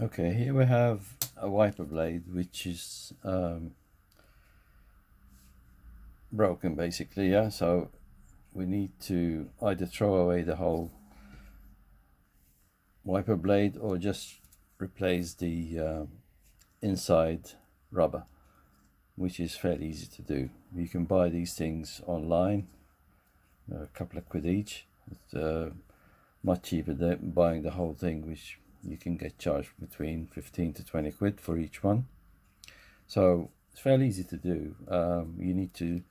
Okay, here we have a wiper blade which is broken basically, yeah, so we need to either throw away the whole wiper blade or just replace the inside rubber, which is fairly easy to do. You can buy these things online, a couple of quid each. It's much cheaper than buying the whole thing, which you can get charged between 15 to 20 quid for each one. So it's fairly easy to do. You need to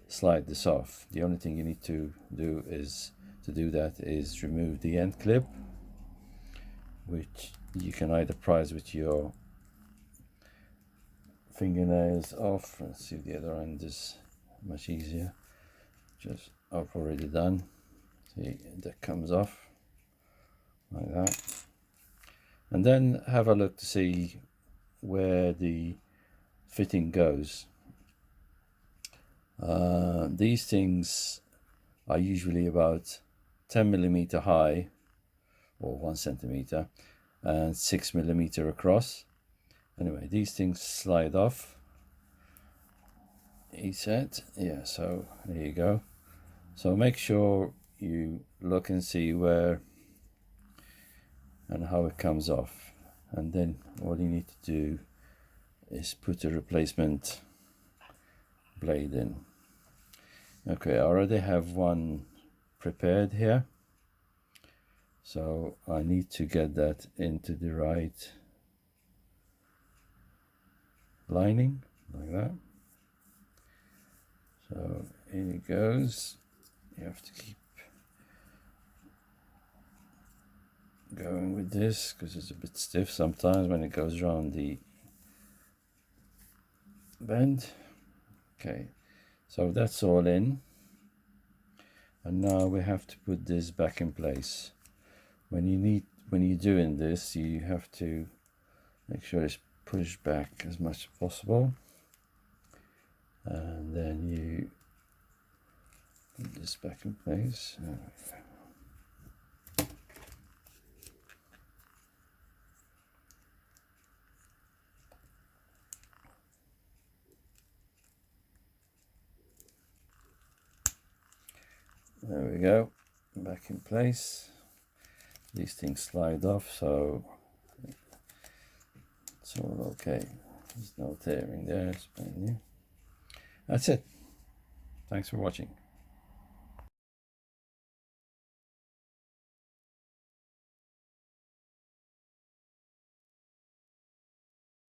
slide this off. The only thing you need to do is remove the end clip, which you can either prise with your fingernails off. Let's see, the other end is much easier. Just I've already done. See, that comes off like that, and then have a look to see where the fitting goes. These things are usually about 10mm high, or 1 centimeter, and 6mm across. Anyway, these things slide off. He said, yeah, so there you go. So make sure you look and see where and how it comes off, and then all you need to do is put a replacement blade in. Okay, I already have one prepared here, so I need to get that into the right lining like that. So in it goes. You have to keep going with this because it's a bit stiff sometimes when it goes around the bend. Okay, so that's all in, and now we have to put this back in place. When you're doing this, you have to make sure it's pushed back as much as possible, and then you put this back in place. There we go, back in place. These things slide off, so it's all okay. There's no tearing there, it's brand new. That's it. Thanks for watching.